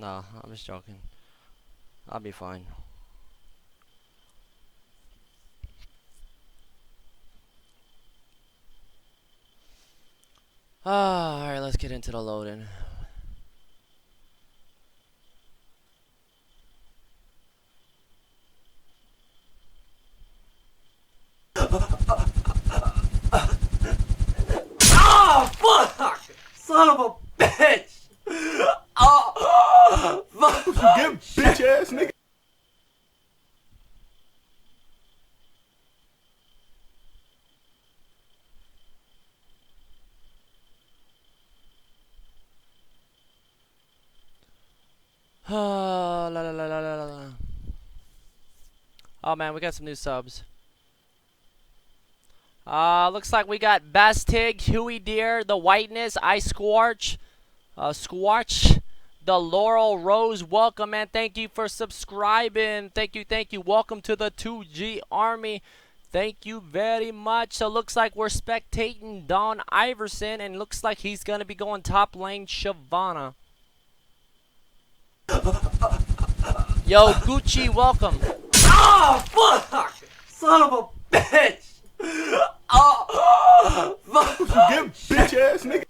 No, I'm just joking. I'll be fine. Alright, let's get into the loading. Oh, fuck! Son of a bitch! Oh, fuck! Get bitch ass nigga. La, la, la, la, la, la. Oh man, we got some new subs. Looks like we got Bastig, UDYR, The Whiteness, I Squarch, Squarch, The Laurel Rose. Welcome, man. Thank you for subscribing. Thank you, thank you. Welcome to the 2G Army. Thank you very much. So looks like we're spectating Don Iverson, and looks like he's gonna be going top lane Shyvana. Yo, Gucci, welcome. Oh, fuck! Son of a bitch! Oh, fuck! Get bitch ass nigga.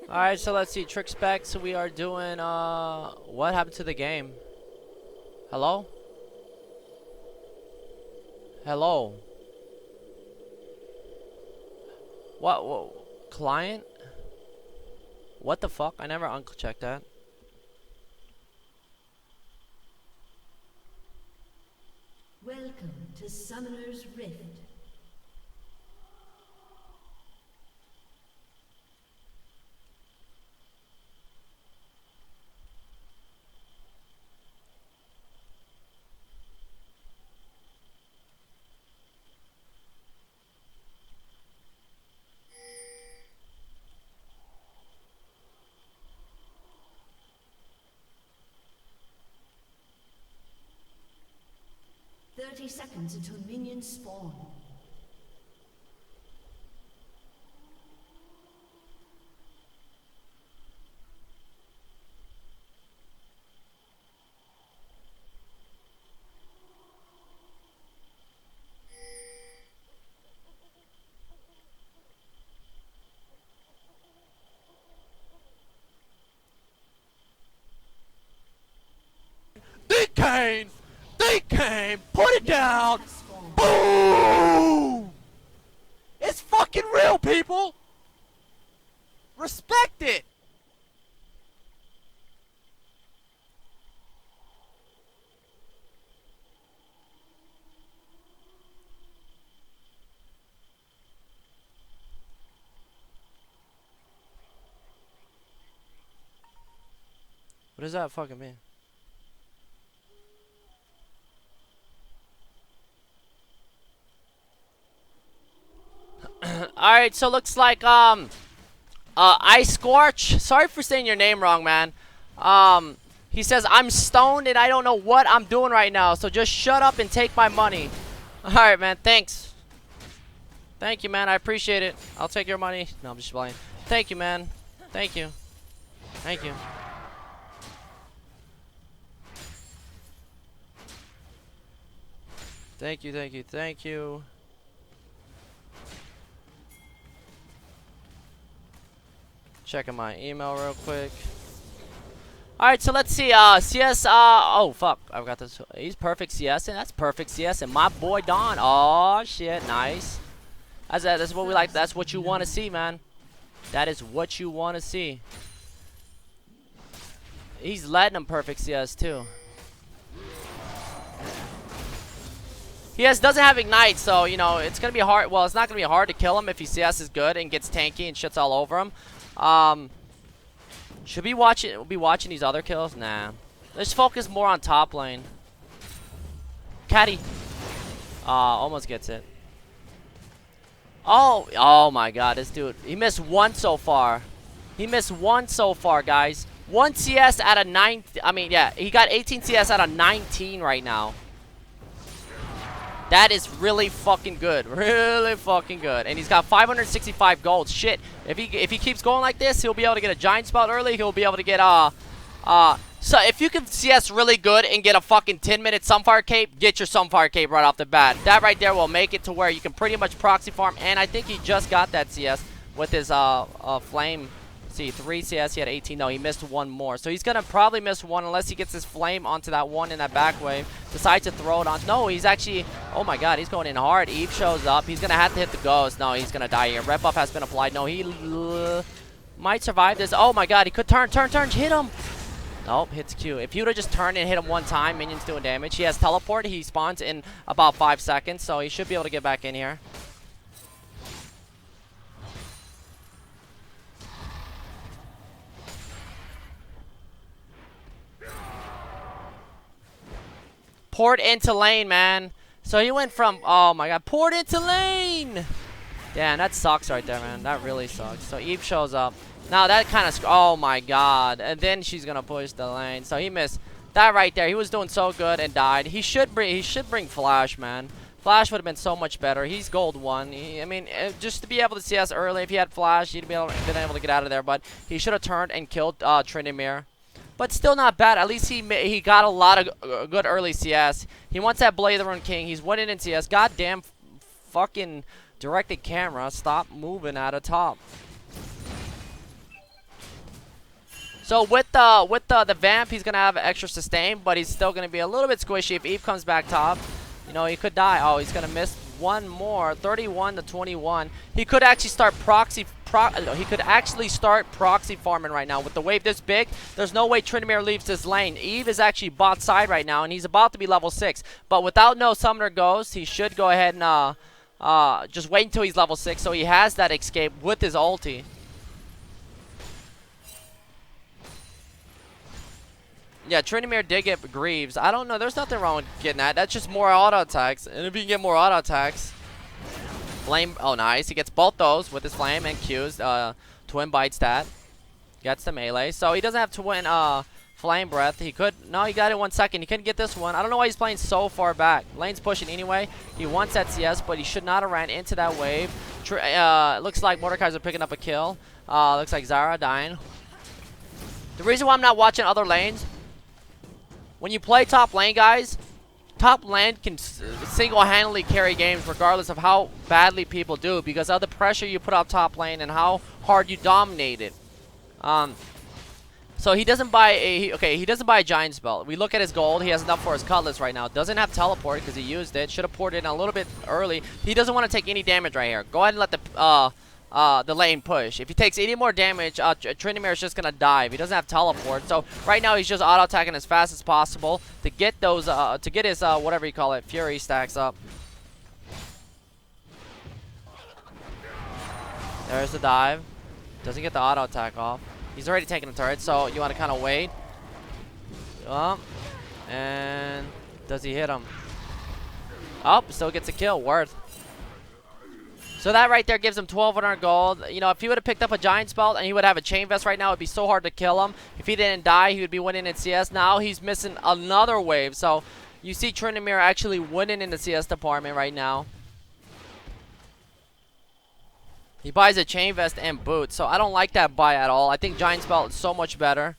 Alright, so let's see. Trick Specs, we are doing, what happened to the game? Hello? Hello? What? Client? What the fuck? I never unchecked that. Welcome to Summoner's Rift. "30 seconds until minions spawn." They came! Put it down! Boom! It's fucking real, people! Respect it! What does that fucking mean? Alright, so looks like, I Scorch. Sorry for saying your name wrong, man. He says, I'm stoned and I don't know what I'm doing right now, so just shut up and take my money. Alright, man, thanks. Thank you, man, I appreciate it. I'll take your money. No, I'm just playing. Thank you, man. Thank you. Thank you. Thank you, thank you, thank you. Checking my email real quick. Alright, so let's see. CS, oh, fuck. I've got this. He's perfect CS, and that's perfect CS. And my boy Don. Oh, shit. Nice. That's what we like. That's what you want to see, man. That is what you want to see. He's letting him perfect CS, too. He doesn't have Ignite, so, you know, it's going to be hard. Well, it's not going to be hard to kill him if he CS is good and gets tanky and shit's all over him. Should we watch it? We'll be watching these other kills? Nah. Let's focus more on top lane. Caddy. Almost gets it. Oh my god, this dude. He missed one so far. He missed one so far, guys. 1 CS out of 9. I mean, yeah, he got 18 CS out of 19 right now. That is really fucking good. Really fucking good. And he's got 565 gold. Shit. If he keeps going like this, he'll be able to get a giant spell early. He'll be able to get so if you can CS really good and get a fucking 10-minute Sunfire Cape, get your Sunfire Cape right off the bat. That right there will make it to where you can pretty much proxy farm. And I think he just got that CS with his flame. See, 3 CS, he had 18. No, he missed one more. So he's gonna probably miss one unless he gets his flame onto that one in that back wave. Decides to throw it on. No, he's actually, oh my god, he's going in hard. Eve shows up. He's gonna have to hit the ghost. No, he's gonna die here. Red buff has been applied. No, he might survive this. Oh my god, he could turn, hit him. Nope, hits Q. If he would have just turned and hit him one time, minions doing damage. He has teleport. He spawns in about 5 seconds, so he should be able to get back in here. Poured into lane, man. So he went from, oh my god, poured into lane. Damn, that sucks right there, man. That really sucks. So Eve shows up. Now that kind of, oh my god. And then she's gonna push the lane. So he missed that right there. He was doing so good and died. He should bring Flash, man. Flash would have been so much better. He's gold 1. I mean, just to be able to CS early, if he had Flash, he'd been able to get out of there. But he should have turned and killed Tryndamere. But still not bad. At least he got a lot of good early CS. He wants that Blade Run King. He's winning in CS. Goddamn fucking directed camera. Stop moving out of top. So with the Vamp, he's going to have extra sustain, but he's still going to be a little bit squishy. If Eve comes back top, you know, he could die. Oh, he's going to miss one more. 31 to 21. He could actually start proxy farming right now. With the wave this big, there's no way Tryndamere leaves this lane. Eve is actually bot side right now, and he's about to be level 6. But without no Summoner Ghost, he should go ahead and just wait until he's level 6, so he has that escape with his ulti. Yeah, Tryndamere did get Greaves. I don't know. There's nothing wrong with getting that. That's just more auto attacks. And if you can get more auto attacks, Flame. Oh, nice. He gets both those with his Flame and Q's. Twin Bite stat. Gets the melee. So he doesn't have Twin Flame Breath. He could. No, he got it 1 second. He couldn't get this one. I don't know why he's playing so far back. Lane's pushing anyway. He wants that CS, but he should not have ran into that wave. Looks like Mordekaiser picking up a kill. Looks like Zara dying. The reason why I'm not watching other lanes, when you play top lane, guys, top lane can single-handedly carry games regardless of how badly people do because of the pressure you put up top lane and how hard you dominate it. So he doesn't buy he doesn't buy a giant spell. We look at his gold. He has enough for his cutlass right now. Doesn't have teleport because he used it. Should have poured it in a little bit early. He doesn't want to take any damage right here. Go ahead and let the lane push. If he takes any more damage, Tryndamere is just gonna dive. He doesn't have teleport, so right now he's just auto attacking as fast as possible to get those to get his whatever you call it, Fury stacks up. There's the dive. Doesn't get the auto attack off. He's already taking a turret, so you want to kind of wait. And does he hit him? Oh, still gets a kill. Worth. So that right there gives him 1,200 gold. You know, if he would have picked up a giant spell and he would have a chain vest right now, it'd be so hard to kill him. If he didn't die, he would be winning in CS. Now he's missing another wave. So you see Tryndamere actually winning in the CS department right now. He buys a chain vest and boots. So I don't like that buy at all. I think giant spell is so much better.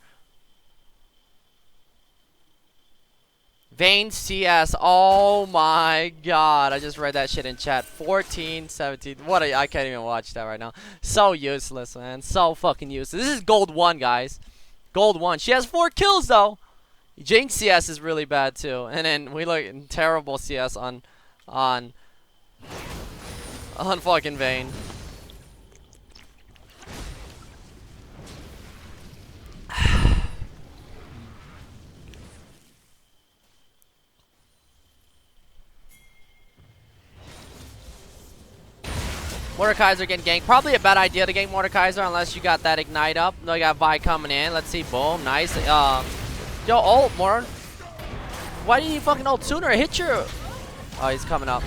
Vayne CS, oh my god, I just read that shit in chat. 14, 17, I can't even watch that right now. So useless, man, so fucking useless. This is gold 1, guys. Gold 1. She has 4 kills, though. Jinx CS is really bad, too. And then we look in terrible CS on fucking Vayne. Mordekaiser getting ganked. Probably a bad idea to gank Mordekaiser unless you got that ignite up. No, you got Vi coming in. Let's see. Boom. Nice. Yo, ult, Mord. Why didn't you fucking ult sooner? Hit your... Oh, he's coming up.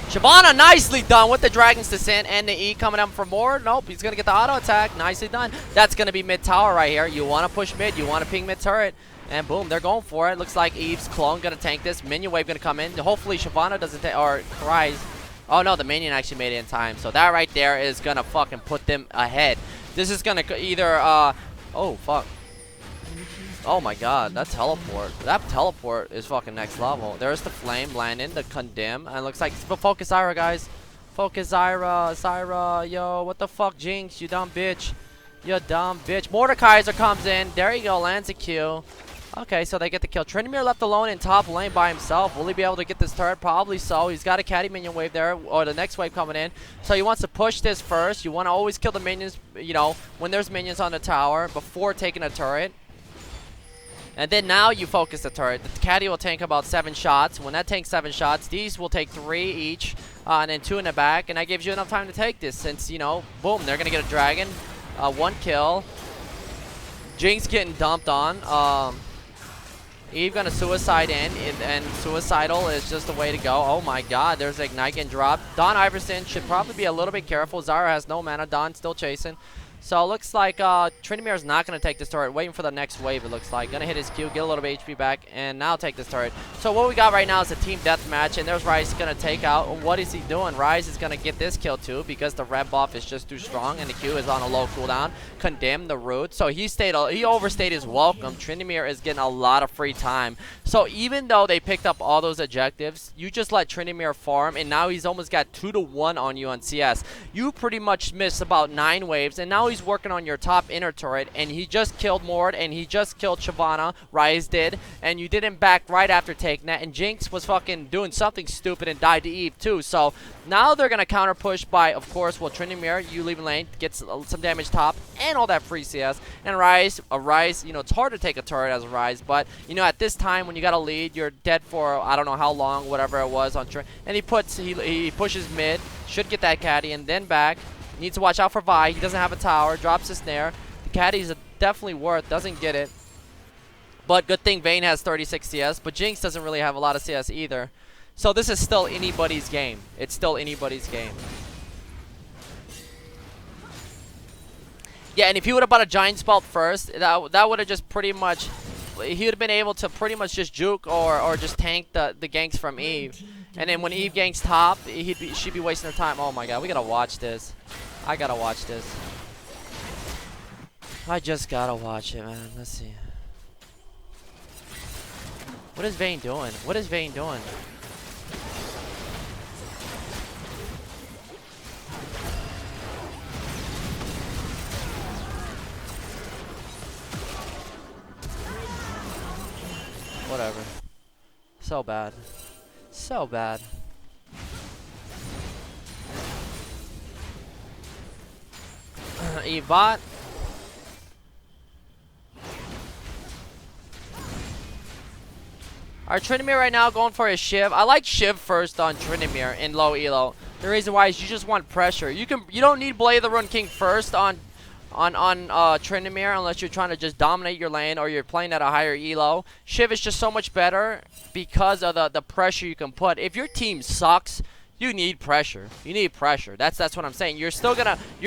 Shyvana, nicely done with the Dragon's Descent and the E coming up for more. Nope, he's going to get the auto attack. Nicely done. That's going to be mid tower right here. You want to push mid. You want to ping mid turret. And boom, they're going for it. Looks like Eve's clone going to tank this. Minion wave going to come in. Hopefully Shyvana doesn't take, or Cries. Oh no, the minion actually made it in time. So that right there is going to fucking put them ahead. This is going to either, oh fuck. Oh my god, that teleport. That teleport is fucking next level. There's the flame landing, the condemn. And it looks like, focus Zyra, guys. Focus Zyra, Zyra. Yo, what the fuck, Jinx? You dumb bitch. You dumb bitch. Mordekaiser comes in. There you go, lands a Q. Okay, so they get the kill. Tryndamere left alone in top lane by himself. Will he be able to get this turret? Probably so. He's got a caddy minion wave there, or the next wave coming in. So he wants to push this first. You want to always kill the minions, you know, when there's minions on the tower before taking a turret. And then now you focus the turret. The caddy will tank about 7 shots. When that tanks 7 shots, these will take 3 each, and then 2 in the back. And that gives you enough time to take this since, you know, boom, they're going to get a dragon. 1 kill. Jinx getting dumped on. Eve going to suicide in, and suicidal is just the way to go. Oh my god, there's Ignite getting dropped. Dawn Iverson should probably be a little bit careful. Zyra has no mana. Dawn still chasing. So it looks like Tryndamere is not going to take this turret. Waiting for the next wave, it looks like. Going to hit his Q, get a little bit HP back, and now take this turret. So what we got right now is a team deathmatch, and there's Ryze going to take out. What is he doing? Ryze is going to get this kill too because the red buff is just too strong, and the Q is on a low cooldown. Condemn the root. So he overstayed his welcome. Tryndamere is getting a lot of free time. So even though they picked up all those objectives, you just let Tryndamere farm, and now he's almost got 2-1 on you on CS. You pretty much missed about 9 waves, and now he's working on your top inner turret, and he just killed Mord, and he just killed Shyvana. Ryze did, and you did him back right after taking that, and Jinx was fucking doing something stupid and died to Eve too. So now they're gonna counter push by, of course, well, Tryndamere, you leaving lane, gets some damage top and all that free CS, and Ryze, you know, it's hard to take a turret as a Ryze, but you know, at this time when you got a lead, you're dead for I don't know how long, whatever it was on and he pushes mid, should get that caddy, and then back. Needs to watch out for Vi. He doesn't have a tower. Drops a snare. The caddy's definitely worth. Doesn't get it. But good thing Vayne has 36 CS. But Jinx doesn't really have a lot of CS either. So this is still anybody's game. It's still anybody's game. Yeah, and if he would have bought a giant spelt first, that would have just pretty much... He would have been able to pretty much just juke or just tank the ganks from Eve. And then when Eve ganks top, she'd be wasting her time. Oh my god, we gotta watch this. I gotta watch this. I just gotta watch it, man. Let's see. What is Vayne doing? What is Vayne doing? Whatever. So bad. So bad. Ebot. Alright, Tryndamere right now going for his Shiv. I like Shiv first on Tryndamere in low elo. The reason why is you just want pressure. You don't need Blade of the Rune King first on Tryndamere unless you're trying to just dominate your lane or you're playing at a higher elo. Shiv is just so much better because of the pressure you can put. If your team sucks, you need pressure. You need pressure. That's what I'm saying. You're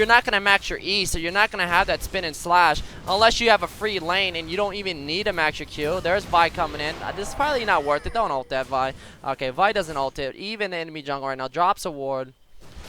not gonna max your E, so you're not gonna have that spin and slash unless you have a free lane and you don't even need to max your Q. There's Vi coming in. This is probably not worth it. Don't ult that Vi. Okay, Vi doesn't ult it. Even the enemy jungle right now drops a ward.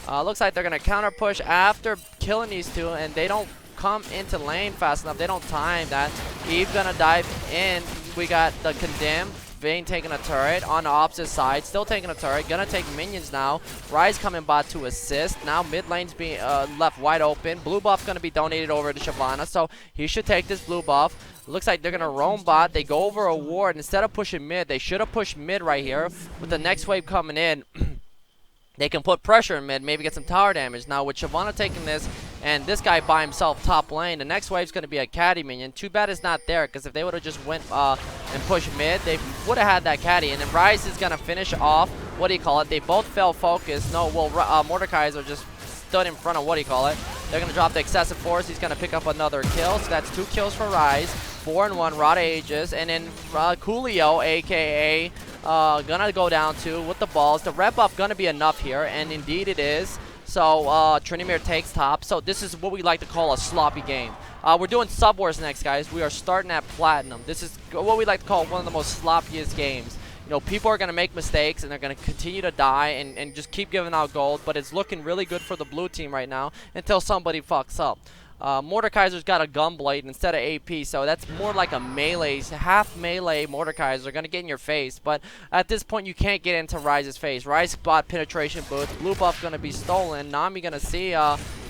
Looks like they're gonna counter push after killing these two, and they don't come into lane fast enough. They don't time that. Eve gonna dive in. We got the condemned. Vayne taking a turret on the opposite side, still taking a turret, gonna take minions now. Ryze coming bot to assist. Now mid lane's being left wide open. Blue buff gonna be donated over to Shyvana, so he should take this blue buff. Looks like they're gonna roam bot. They go over a ward instead of pushing mid. They should have pushed mid right here with the next wave coming in. They can put pressure in mid, maybe get some tower damage. Now with Shyvana taking this and this guy by himself top lane, the next wave's going to be a caddy minion. Too bad it's not there, because if they would have just went and pushed mid, they would have had that caddy. And then Ryze is going to finish off, what do you call it? They both fell focus. No, well, Mordekaiser just stood in front of, what do you call it? They're going to drop the excessive force. He's going to pick up another kill. So that's 2 kills for Ryze. 4-1 Rod Ages. And then Coolio, a.k.a. gonna go down to with the balls. The red buff gonna be enough here, and indeed it is. So Tryndamere takes top. So this is what we like to call a sloppy game. We're doing Sub Wars next, guys. We are starting at Platinum. This is what we like to call one of the most sloppiest games. You know, people are going to make mistakes, and they're going to continue to die and just keep giving out gold, but it's looking really good for the blue team right now until somebody fucks up. Mordekaiser's got a Gunblade instead of AP, so that's more like a melee, half melee Mordekaiser. Going to get in your face, but at this point you can't get into Ryze's face. Ryze bot penetration boost, blue buff going to be stolen. Nami going to see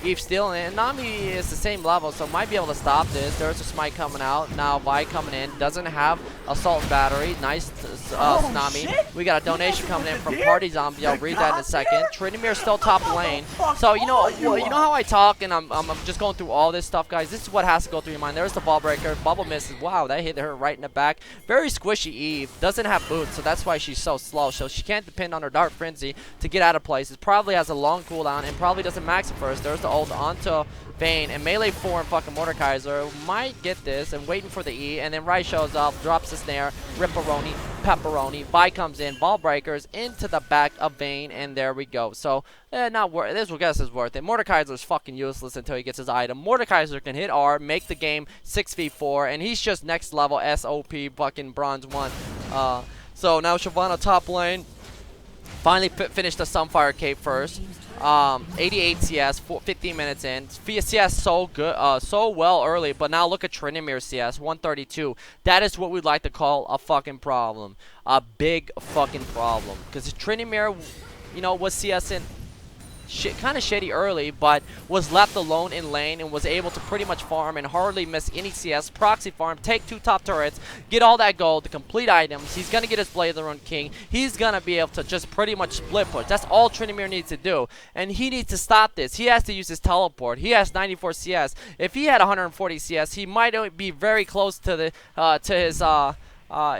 Eve stealing it, and Nami is the same level, so might be able to stop this. There's a smite coming out. Now Vi coming in, doesn't have assault battery. Nice Nami. We got a donation coming in from Party Zombie. I'll read that in a second. Tryndamere's still top lane. So you know how I talk, and I'm just going through all this stuff, guys. This is what has to go through your mind. There's the ball breaker. Bubble misses. Wow, that hit her right in the back. Very squishy Eve. Doesn't have boots, so that's why she's so slow. So she can't depend on her Dark Frenzy to get out of place. It probably has a long cooldown and probably doesn't max it first. There's the ult onto Vayne, and melee 4 and fucking Mordekaiser might get this, and waiting for the E, and then Ryze shows up, drops the snare, Ripperoni, Pepperoni, Vi comes in, ball breakers into the back of Vayne, and there we go. So, not worth this. Guess is worth it. Mordekaiser's fucking useless until he gets his item. Mordekaiser can hit R, make the game 6v4, and he's just next level SOP fucking bronze 1. So now Shyvana top lane. Finally finished the Sunfire Cape first. 88 CS, 15 minutes in. CS so good, so well early, but now look at Tryndamere CS, 132. That is what we'd like to call a fucking problem. A big fucking problem. Because Tryndamere, you know, was CS in kind of shitty early, but was left alone in lane and was able to pretty much farm and hardly miss any CS, proxy farm, take 2 top turrets, get all that gold, the complete items. He's going to get his Blade of the Rune King. He's going to be able to just pretty much split push. That's all Tryndamere needs to do, and he needs to stop this. He has to use his teleport. He has 94 CS. If he had 140 CS, he might be very close to the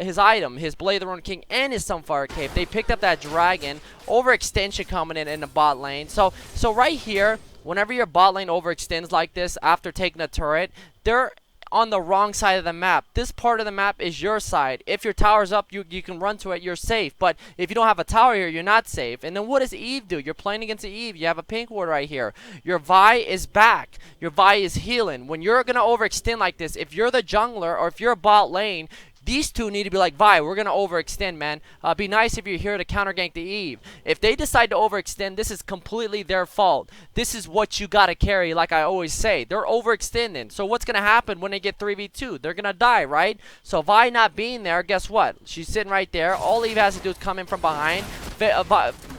his item, his Blade of the Rune King, and his Sunfire Cape. They picked up that dragon. Overextension coming in the bot lane. So right here, whenever your bot lane overextends like this after taking a turret, they're on the wrong side of the map. This part of the map is your side. If your tower's up, you can run to it, you're safe. But if you don't have a tower here, you're not safe. And then what does Eve do? You're playing against the Eve. You have a pink ward right here. Your Vi is back. Your Vi is healing. When you're going to overextend like this, if you're the jungler or if you're a bot lane, these two need to be like, Vi, we're going to overextend, man. Be nice if you're here to counter gank the Eve. If they decide to overextend, this is completely their fault. This is what you got to carry, like I always say. They're overextending. So what's going to happen when they get 3v2? They're going to die, right? So Vi not being there, guess what? She's sitting right there. All Eve has to do is come in from behind.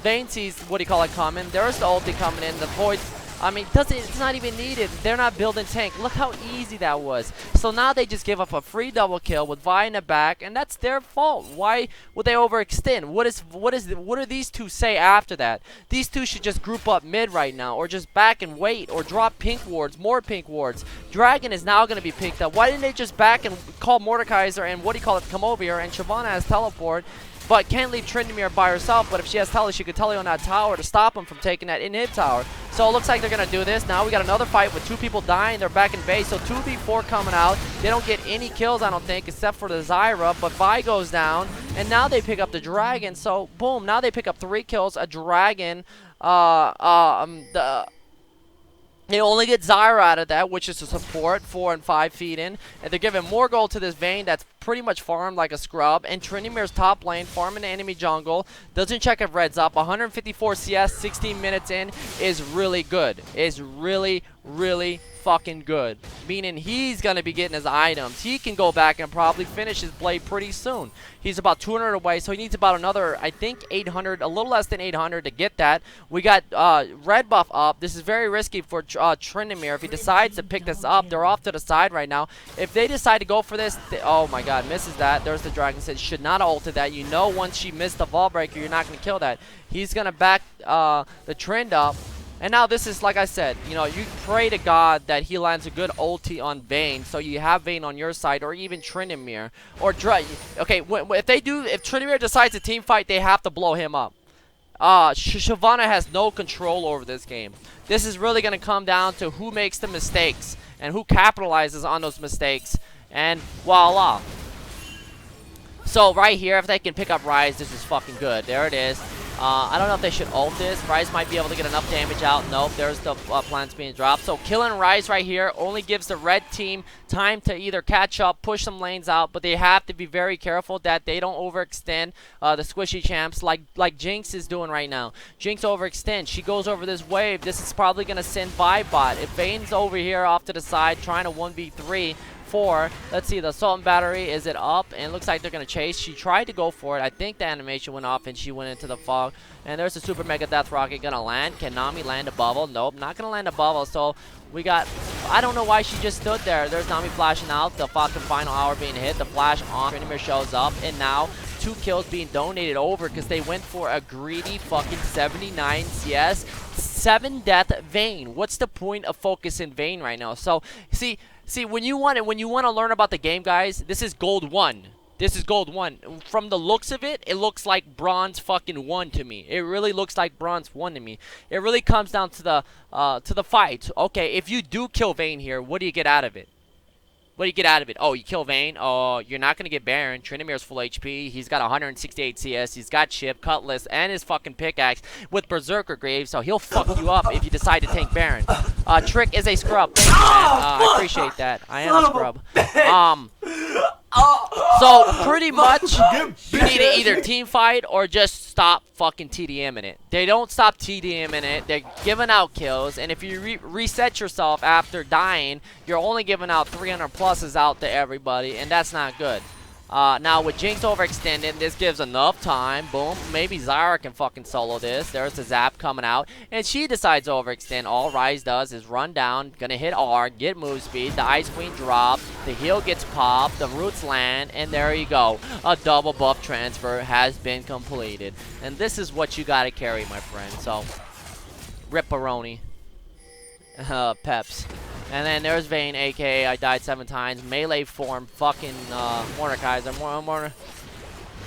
Vayne sees, what do you call it, coming. There's the ulti coming in. The void... I mean, it's not even needed. They're not building tank. Look how easy that was. So now they just give up a free double kill with Vi in the back, and that's their fault. Why would they overextend? What do these two say after that? These two should just group up mid right now, or just back and wait, or drop pink wards, more pink wards. Dragon is now going to be picked up. Why didn't they just back and call Mordekaiser and come over here, and Shyvana has teleport? But can't leave Tryndamere by herself. But if she has tele, she could tele on that tower to stop him from taking that inhib tower. So it looks like they're going to do this. Now we got another fight with 2 people dying. They're back in base. So 2v4 coming out. They don't get any kills, I don't think, except for the Zyra. But Vi goes down. And now they pick up the dragon. So, boom. Now they pick up 3 kills. A dragon. They only get Zyra out of that, which is a support, 4 and 5 feet in. And they're giving more gold to this Vayne that's pretty much farmed like a scrub. And Tryndamere's top lane, farming the enemy jungle. Doesn't check if red's up. 154 CS, 16 minutes in is really good. Is really, really fucking good. Meaning he's going to be getting his items. He can go back and probably finish his blade pretty soon. He's about 200 away, so he needs about another, I think, 800, a little less than 800 to get that. We got red buff up. This is very risky for Tryndamere. If he decides to pick this up, they're off to the side right now. If they decide to go for this, oh my god, misses that. There's the dragon. Said should not have ulted that. You know once she missed the ball breaker, you're not going to kill that. He's going to back the trend up. And now this is, like I said, you know, you pray to God that he lands a good ulti on Vayne, so you have Vayne on your side, or even Tryndamere. Or, okay, if Tryndamere decides to team fight, they have to blow him up. Shyvana has no control over this game. This is really going to come down to who makes the mistakes, and who capitalizes on those mistakes, and voila. So right here, if they can pick up Rise, this is fucking good. There it is. I don't know if they should ult this. Rise might be able to get enough damage out. Nope, there's the plants being dropped. So killing Rise right here only gives the red team time to either catch up, push some lanes out, but they have to be very careful that they don't overextend the squishy champs like Jinx is doing right now. Jinx overextends. She goes over this wave. This is probably going to send bot. If Vayne's over here off to the side trying to 1v3, let's see, the assault and battery, is it up? And it looks like they're gonna chase. She tried to go for it. I think the animation went off and she went into the fog. And there's a super mega death rocket gonna land. Can Nami land a bubble? Nope, not gonna land a bubble. So we got, I don't know why she just stood there. There's Nami flashing out, the fucking final hour being hit, the flash on, Trinimir shows up, and now 2 kills being donated over because they went for a greedy fucking 79 CS, 7 death Vayne. What's the point of focusing Vayne right now? So see, when you want to learn about the game, guys, this is gold 1. This is gold 1. From the looks of it, it looks like bronze fucking 1 to me. It really looks like bronze 1 to me. It really comes down to the fight. Okay, if you do kill Vayne here, what do you get out of it? What do you get out of it? Oh, you kill Vayne. Oh, you're not going to get Baron. Trinimir's full HP. He's got 168 CS. He's got Chip, Cutlass, and his fucking pickaxe with Berserker Grave, so he'll fuck you up if you decide to tank Baron. Trick is a scrub. Thank you, man. I appreciate that. I am a scrub. So, pretty much, you need to either team fight or just stop fucking TDMing it. They don't stop TDMing it. They're giving out kills. And if you reset yourself after dying, you're only giving out 300 pluses out to everybody. And that's not good. Now, with Jinx overextended, this gives enough time. Boom. Maybe Zyra can fucking solo this. There's the zap coming out. And she decides to overextend. All Ryze does is run down. Gonna hit R. Get move speed. The Ice Queen drops. The heal gets popped. The roots land. And there you go. A double buff transfer has been completed. And this is what you gotta carry, my friend. So, Ripperoni. Peps. And then there's Vayne, aka I died 7 times. Melee form, fucking Mordekaiser.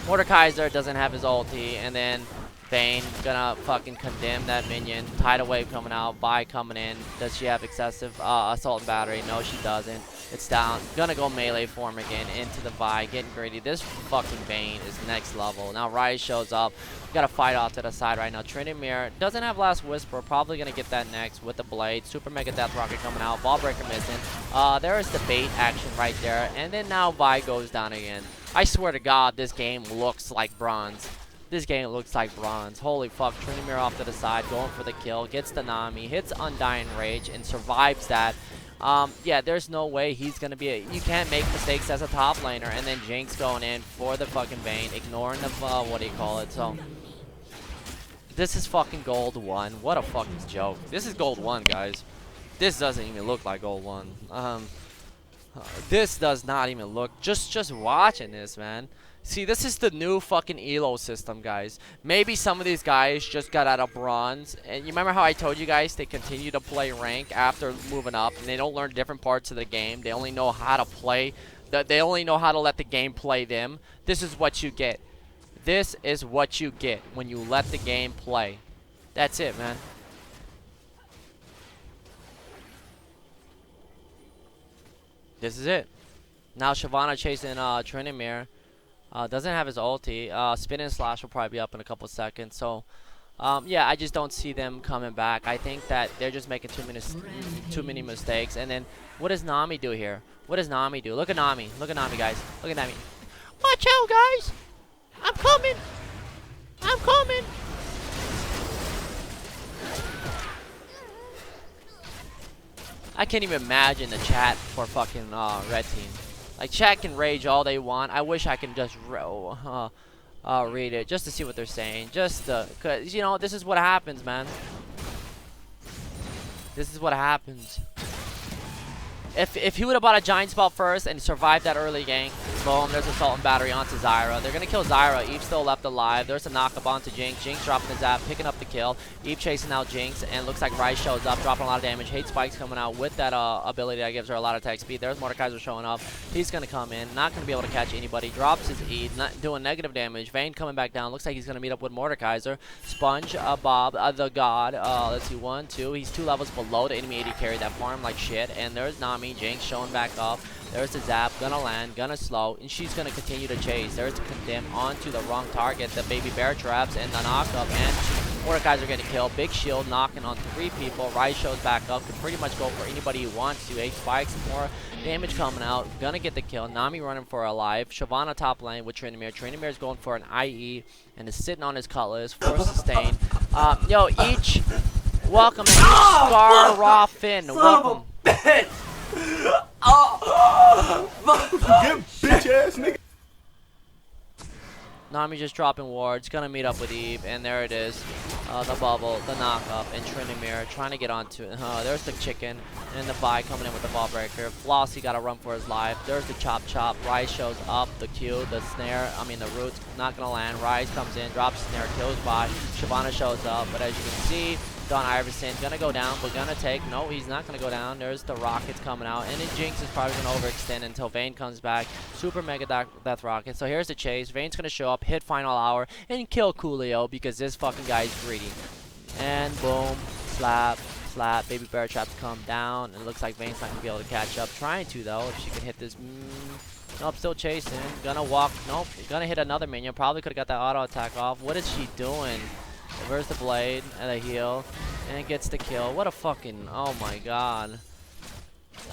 Mordekaiser doesn't have his ulti. And then Vayne gonna fucking condemn that minion. Tidal wave coming out. Vi coming in. Does she have excessive assault and battery? No, she doesn't. It's down. Gonna go melee form again into the Vi. Getting greedy. This fucking Vayne is next level. Now Ryze shows up. Got a fight off to the side right now. Trinimir doesn't have Last Whisper. Probably going to get that next with the Blade. Super Mega Death Rocket coming out. Ball Breaker missing. There is the bait action right there. And then now Vi goes down again. I swear to God, this game looks like bronze. This game looks like bronze. Holy fuck. Trinimir off to the side. Going for the kill. Gets the Nami. Hits Undying Rage and survives that. Yeah, there's no way he's going to be you can't make mistakes as a top laner. And then Jinx going in for the fucking Vayne. Ignoring the, what do you call it? So, this is fucking gold 1. What a fucking joke. This is gold 1, guys. This doesn't even look like gold 1. This does not even look. Just watching this, man. See, this is the new fucking elo system, guys. Maybe some of these guys just got out of bronze. And you remember how I told you guys they continue to play rank after moving up. And they don't learn different parts of the game. They only know how to play. They only know how to let the game play them. This is what you get. This is what you get when you let the game play. That's it, man. This is it. Now Shyvana chasing Trinimir. Doesn't have his ulti. Spin and slash will probably be up in a couple seconds. So, yeah, I just don't see them coming back. I think that they're just making too many mistakes. And then, what does Nami do here? What does Nami do? Look at Nami. Look at Nami, guys. Look at Nami. Watch out, guys. I'm coming. I'm coming. I can't even imagine the chat for fucking red team. Like, chat can rage all they want. I wish I can just read it just to see what they're saying. Just cause you know this is what happens, man. This is what happens. If he would have bought a giant spell first and survived that early gank, boom, there's assault and battery onto Zyra. They're gonna kill Zyra. Eve still left alive. There's a knock-up onto Jinx. Jinx dropping the zap, picking up the kill. Eve chasing out Jinx, and looks like Ryze shows up, dropping a lot of damage. Hate Spike's coming out with that ability that gives her a lot of attack speed. There's Mordekaiser showing up. He's gonna come in, not gonna be able to catch anybody. Drops his E, not doing negative damage. Vayne coming back down. Looks like he's gonna meet up with Mordekaiser. Sponge, Bob, the God. Let's see, 1, 2. He's 2 levels below the enemy AD carry that farm like shit. And there's Nami. Nami. Jinx showing back up. There's the zap, gonna land, gonna slow, and she's gonna continue to chase. There's the condemn onto the wrong target, the baby bear traps, and the knockup, and Mordekaiser getting killed. Big shield knocking on 3 people. Rise shows back up, can pretty much go for anybody who wants to. 8 spikes, more damage coming out, gonna get the kill. Nami running for a life. Shyvana top lane with Tryndamere. Tryndamere is going for an IE, and is sitting on his cutlass for sustain. Yo, each, welcome, and each Scar Raw Finn, welcome. Bitch! Get bitch ass nigga. Nami just dropping wards, gonna meet up with Eve, and there it is. The bubble, the knockup, and Tryndamere trying to get onto it. There's the chicken, and the Vi coming in with the ball breaker. Flossie gotta run for his life. There's the chop chop. Rise shows up, the Q, the snare, the root's not gonna land. Rise comes in, drops snare, kills Vi. Shyvana shows up, but as you can see, Don Iverson gonna go down, but gonna take. No, he's not gonna go down. There's the rockets coming out, and then Jinx is probably gonna overextend until Vayne comes back. Super mega death rocket. So here's the chase. Vayne's gonna show up, hit final hour, and kill Coolio because this fucking guy is greedy. And boom, slap, slap. Baby bear traps come down, and it looks like Vayne's not gonna be able to catch up. Trying to though, if she can hit this. Nope, still chasing. Gonna walk. Nope, gonna hit another minion. Probably could have got that auto attack off. What is she doing? Reverse the blade and a heal, and it gets the kill. What a fucking, oh my god.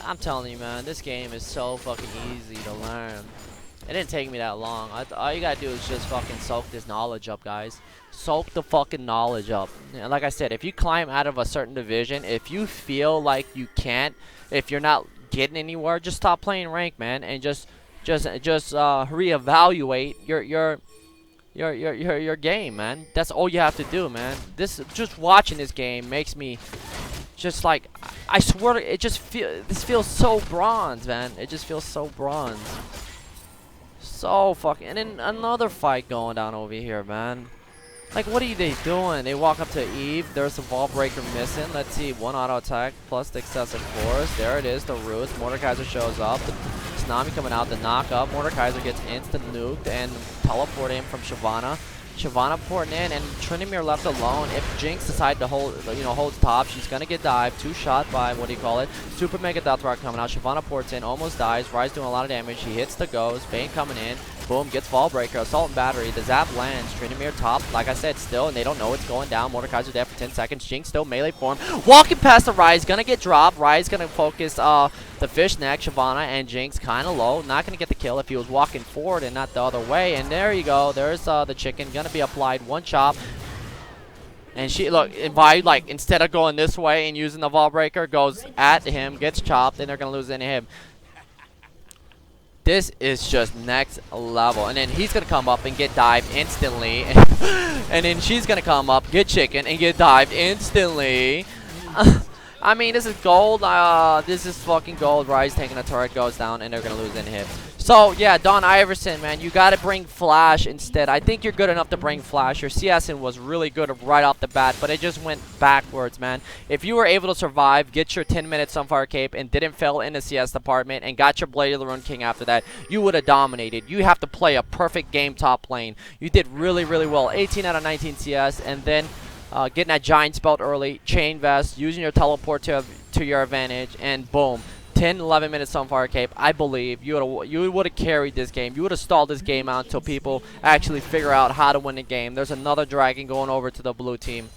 I'm telling you, man, this game is so fucking easy to learn. It didn't take me that long. All you gotta do is just fucking soak this knowledge up, guys. Soak the fucking knowledge up. And like I said, if you climb out of a certain division, if you feel like you can't, if you're not getting anywhere, just stop playing rank, man, and just reevaluate your game, man. That's all you have to do, man. Just watching this game makes me just like, I swear this feels so bronze, man. It just feels so bronze. So fucking, and then another fight going down over here, man. Like, what are they doing? They walk up to Eve. There's the ball breaker missing. Let's see, 1 auto attack plus the excessive force. There it is, the roots. Mordekaiser shows up. The Tsunami coming out, the knockup. Mordekaiser gets instant nuked and teleported in from Shyvana. Shyvana porting in, and Tryndamere left alone. If Jinx decides to holds top, she's gonna get dived. 2 shot by, what do you call it? Super mega death rock coming out. Shyvana ports in, almost dies. Rise doing a lot of damage. He hits the ghost. Vayne coming in. Boom, gets ball breaker. Assault and battery. The zap lands. Tryndamere top, like I said, still, and they don't know it's going down. Mordekaiser dead for 10 seconds. Jinx still melee form. Walking past the Rise, gonna get dropped. Rise gonna focus the fishneck. Shyvana and Jinx kind of low. Not gonna get the kill if he was walking forward and not the other way. And there you go. There's the chicken. Gonna be applied. 1 chop. And she, look, Vi, like, instead of going this way and using the ball breaker, goes at him, gets chopped, and they're gonna lose into him. This is just next level. And then he's going to come up and get dived instantly. And then she's going to come up, get chicken, and get dived instantly. I mean, this is gold. This is fucking gold. Rise taking a turret, goes down, and they're going to lose in him. So, yeah, Don Iverson, man, you got to bring Flash instead. I think you're good enough to bring Flash. Your CSing was really good right off the bat, but it just went backwards, man. If you were able to survive, get your 10-minute Sunfire Cape, and didn't fail in the CS department, and got your Blade of the Rune King after that, you would have dominated. You have to play a perfect game top lane. You did really, really well. 18 out of 19 CS, and then getting that Giant Spelt early, Chain Vest, using your teleport to your advantage, and boom. 10, 11 minutes Sunfire Cape. I believe you would have carried this game. You would have stalled this game out until people actually figure out how to win the game. There's another dragon going over to the blue team.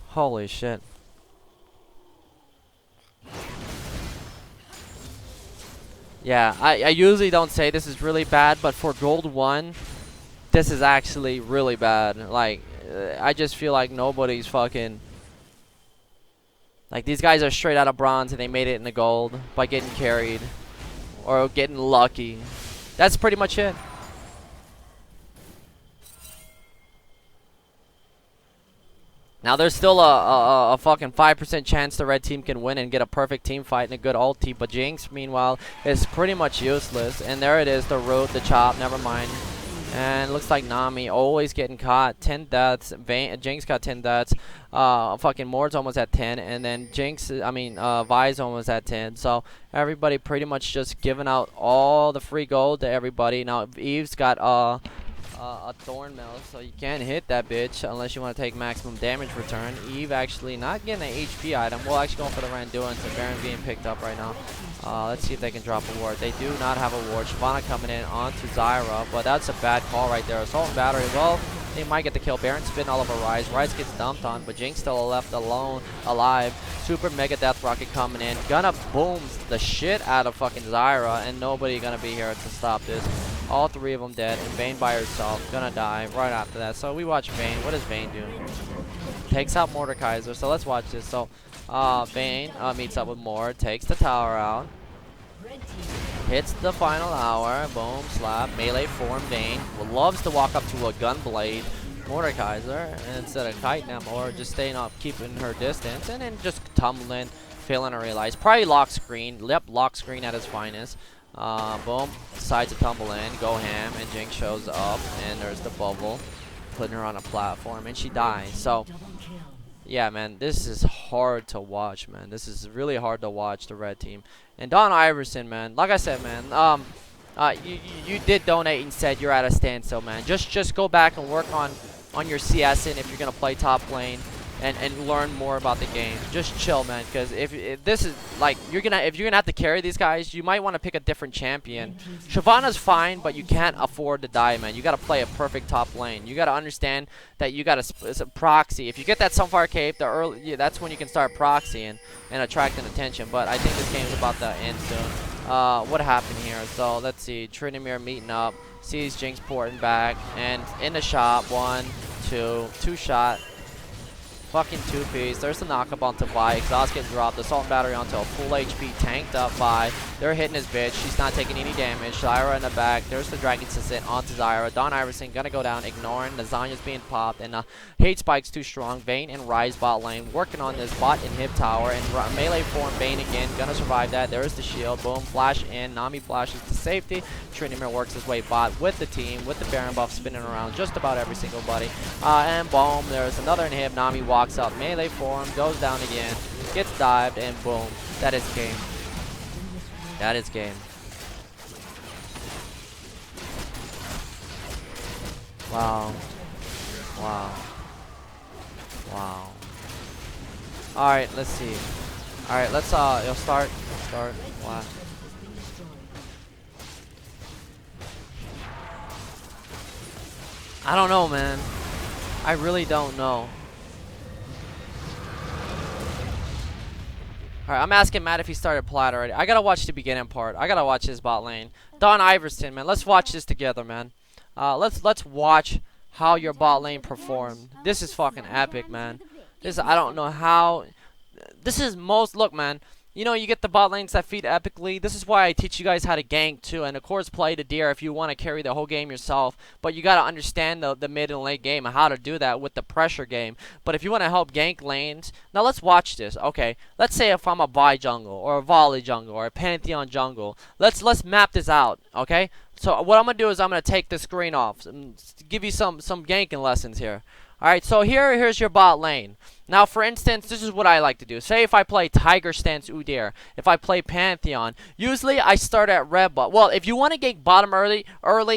Holy shit. Yeah, I usually don't say this is really bad, but for Gold 1, this is actually really bad. Like, I just feel like nobody's fucking... Like, these guys are straight out of bronze and they made it in the gold by getting carried or getting lucky. That's pretty much it. Now, there's still a fucking 5% chance the red team can win and get a perfect team fight and a good ulti. But Jinx, meanwhile, is pretty much useless. And there it is, the root, the chop, never mind. And it looks like Nami always getting caught. 10 deaths. Jinx got 10 deaths. Fucking Mord's almost at 10. And then Vi's almost at 10. So everybody pretty much just giving out all the free gold to everybody. Now Eve's got a thorn mill, so you can't hit that bitch unless you want to take maximum damage return. Eve actually not getting an HP item. We'll actually go for the Randuin, so Baron being picked up right now. Let's see if they can drop a ward. They do not have a ward. Shyvana coming in onto Zyra, but that's a bad call right there. Assault and battery, well, they might get the kill. Baron spin all over Ryze. Ryze gets dumped on, but Jinx still left alone, alive. Super Mega Death Rocket coming in. Gonna boom the shit out of fucking Zyra, and nobody gonna be here to stop this. All three of them dead, and Vayne by herself, gonna die right after that. So we watch Vayne. What does Vayne do? Takes out Mordekaiser, so let's watch this. So Vayne meets up with Mord, takes the tower out, hits the final hour, boom, slap, melee form Vayne, loves to walk up to a gunblade Mordekaiser instead of kiting him, or just staying up, keeping her distance, and then just tumbling, failing to realize. Probably lock screen, yep, lock screen at its finest. Boom, decides to tumble in, go ham, and Jinx shows up, and there's the bubble, putting her on a platform, and she dies. So, yeah, man, this is hard to watch, man. This is really hard to watch, the red team. And Don Iverson, man, like I said, man, you did donate and said you're at a standstill, man. Just go back and work on your CSing if you're gonna play top lane. And learn more about the game. Just chill, man, because if this is like if you're gonna have to carry these guys, you might want to pick a different champion. Shyvana's fine, but you can't afford to die, man. You gotta play a perfect top lane. You gotta understand that you gotta proxy. If you get that Sunfire Cape, that's when you can start proxying and attracting attention. But I think this game's about to end soon. What happened here? So let's see. Tryndamere meeting up, sees Jinx porting back, and in the shot, 1, 2 shot. Fucking two-piece. There's the knock-up onto Vi. Exhaust getting dropped. Assault and battery onto a full HP tanked up Vi. They're hitting his bitch. She's not taking any damage. Zyra in the back. There's the Dragon Assistant onto Zyra. Don Iverson gonna go down, ignoring. Lasagna's being popped. And Hate Spike's too strong. Vayne and Ryze bot lane. Working on this bot and hip tower. And melee form Vayne again. Gonna survive that. There's the shield. Boom. Flash in. Nami flashes to safety. Tryndamere works his way bot with the team. With the Baron buff spinning around just about every single buddy. And boom. There's another inhib. Nami walks up, melee form, goes down again, gets dived, and boom. That is game. That is game. Wow. Wow. Wow. Alright, let's see. Alright, let's you'll start. Wow. I don't know, man. I really don't know. Alright, I'm asking Matt if he started plat already. I gotta watch the beginning part. I gotta watch his bot lane. Don Iverson, man. Let's watch this together, man. Let's watch how your bot lane performed. This is fucking epic, man. I don't know how. This is look, man. You know, you get the bot lanes that feed epically. This is why I teach you guys how to gank too, and of course play the deer if you want to carry the whole game yourself. But you gotta understand the mid and late game and how to do that with the pressure game. But if you want to help gank lanes, now let's watch this. Okay, let's say if I'm a Vi jungle or a volley jungle or a Pantheon jungle, let's map this out. Okay, so what I'm gonna do is I'm gonna take the screen off and give you some ganking lessons here. Alright, so here's your bot lane. Now, for instance, this is what I like to do. Say if I play Tiger Stance UDYR, if I play Pantheon, usually I start at red bot. Well, if you want to gank bottom early,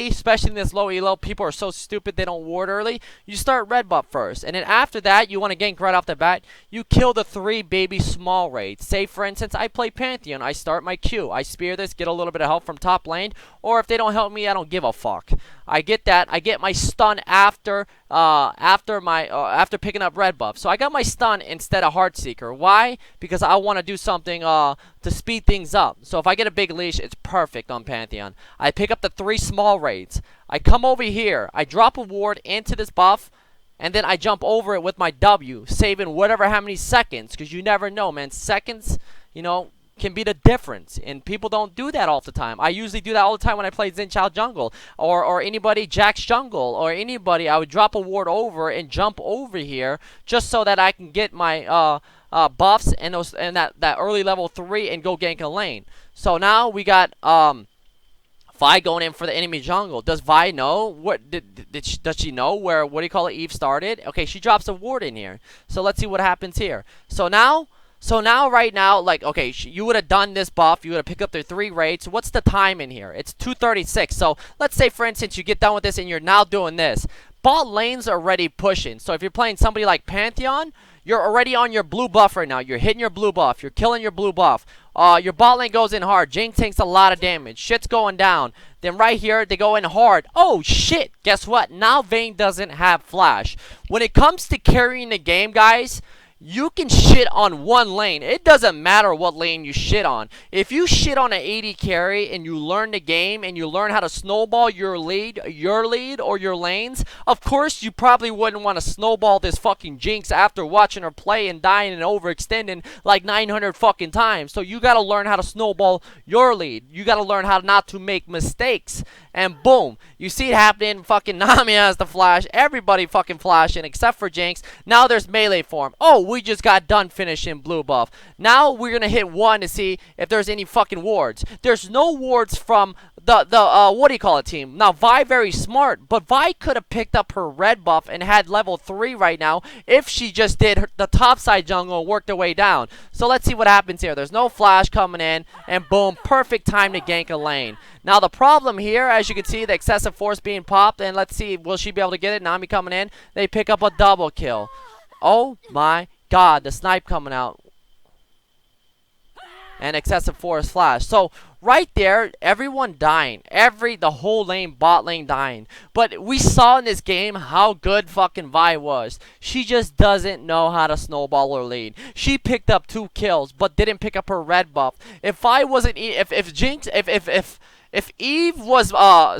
especially in this low elo, people are so stupid they don't ward early, you start red bot first. And then after that, you want to gank right off the bat, you kill the 3 baby small raids. Say, for instance, I play Pantheon, I start my Q, I spear this, get a little bit of help from top lane, or if they don't help me, I don't give a fuck. I get that. I get my stun after picking up red buff. So I got my stun instead of Heartseeker. Why? Because I want to do something to speed things up. So if I get a big leash, it's perfect on Pantheon. I pick up the 3 small raids. I come over here. I drop a ward into this buff, and then I jump over it with my W, saving whatever how many seconds. Because you never know, man. Seconds, you know, can be the difference, and people don't do that all the time. I usually do that all the time when I play Xin Chao jungle or anybody Jack's jungle or anybody. I would drop a ward over and jump over here just so that I can get my buffs and that early level 3 and go gank a lane. So now we got Vi going in for the enemy jungle. Does Vi know what does she know where Eve started? Okay, she drops a ward in here. So let's see what happens here. So now So now, right now, like, okay, you would have done this buff. You would have picked up their 3 raids. What's the time in here? It's 2:36. So let's say, for instance, you get done with this and you're now doing this. Bot lane's already pushing. So if you're playing somebody like Pantheon, you're already on your blue buff right now. You're hitting your blue buff. You're killing your blue buff. Your bot lane goes in hard. Jinx takes a lot of damage. Shit's going down. Then right here, they go in hard. Oh, shit. Guess what? Now Vayne doesn't have flash. When it comes to carrying the game, guys, you can shit on one lane. It doesn't matter what lane you shit on. If you shit on an AD carry and you learn the game and you learn how to snowball your lead or your lanes, of course you probably wouldn't want to snowball this fucking Jinx after watching her play and dying and overextending like 900 fucking times. So you gotta learn how to snowball your lead. You gotta learn how not to make mistakes. And boom, you see it happening. Fucking Nami has the flash. Everybody fucking flashing except for Jinx. Now there's melee form. Oh, we just got done finishing blue buff. Now we're gonna hit 1 to see if there's any fucking wards. There's no wards from the what do you call it, team? Now Vi very smart, but Vi could have picked up her red buff and had level 3 right now if she just did the top side jungle and worked her way down. So let's see what happens here. There's no flash coming in, and boom, perfect time to gank a lane. Now the problem here, as you can see, the excessive force being popped, and let's see, will she be able to get it? Nami coming in, they pick up a double kill. Oh my god, the snipe coming out. And excessive force flash. So right there, everyone dying. The whole lane, bot lane dying. But we saw in this game how good fucking Vi was. She just doesn't know how to snowball her lead. She picked up 2 kills, but didn't pick up her red buff. If Vi wasn't, if Eve was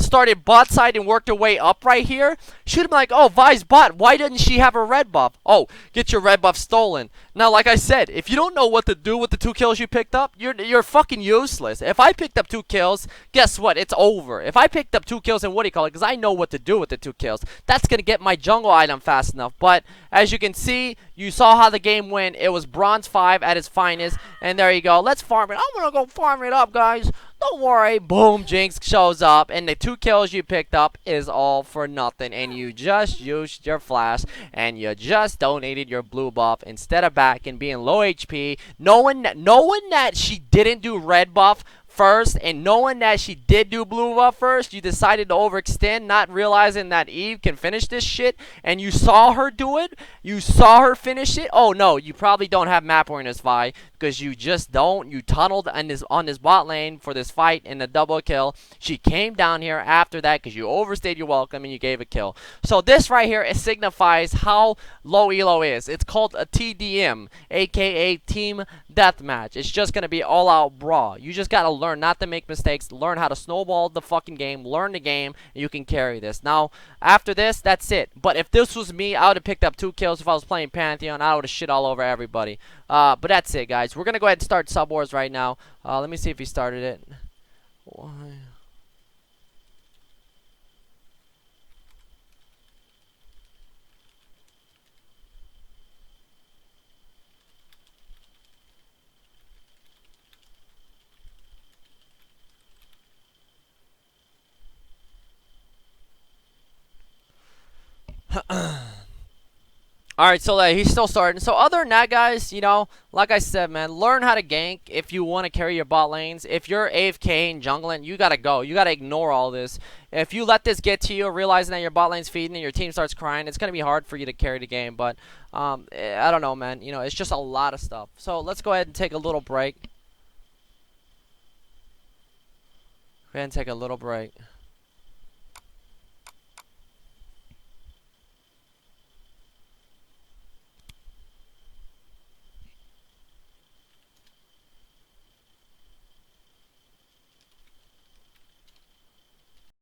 started bot side and worked her way up right here, she'd have been like, oh, Vi's bot, why didn't she have her red buff? Oh, get your red buff stolen. Now, like I said, if you don't know what to do with the 2 kills you picked up, you're fucking useless. If I picked up 2 kills, guess what? It's over. If I picked up 2 kills and what do you call it? Because I know what to do with the 2 kills. That's gonna get my jungle item fast enough. But as you can see, you saw how the game went. It was bronze 5 at its finest, and there you go. Let's farm it. I'm gonna go farm it up, guys. Don't worry. Boom, Jinx shows up, and the 2 kills you picked up is all for nothing, and you just used your flash, and you just donated your blue buff instead of back and being low HP, knowing that she didn't do red buff first, and knowing that she did do blue buff first, you decided to overextend, not realizing that Eve can finish this shit, and you saw her do it, you saw her finish it. Oh no, you probably don't have map awareness, Vi, because you just don't. You tunneled on this bot lane for this fight in the double kill. She came down here after that because you overstayed your welcome and you gave a kill. So this right here, it signifies how low elo is. It's called a TDM, aka Team Deathmatch. It's just going to be all out brawl. You just got to learn not to make mistakes, learn how to snowball the fucking game, learn the game, and you can carry this. Now, after this, that's it. But if this was me, I would have picked up 2 kills if I was playing Pantheon. I would have shit all over everybody. But that's it, guys. We're going to go ahead and start Sub Wars right now. Let me see if he started it. Why? Alright, so he's still starting. So other than that, guys, you know, like I said, man, learn how to gank if you want to carry your bot lanes. If you're AFK and jungling, you gotta go. You gotta ignore all this. If you let this get to you, realizing that your bot lane's feeding and your team starts crying, it's gonna be hard for you to carry the game. But I don't know, man. You know, it's just a lot of stuff. So let's go ahead and take a little break. Go ahead and take a little break.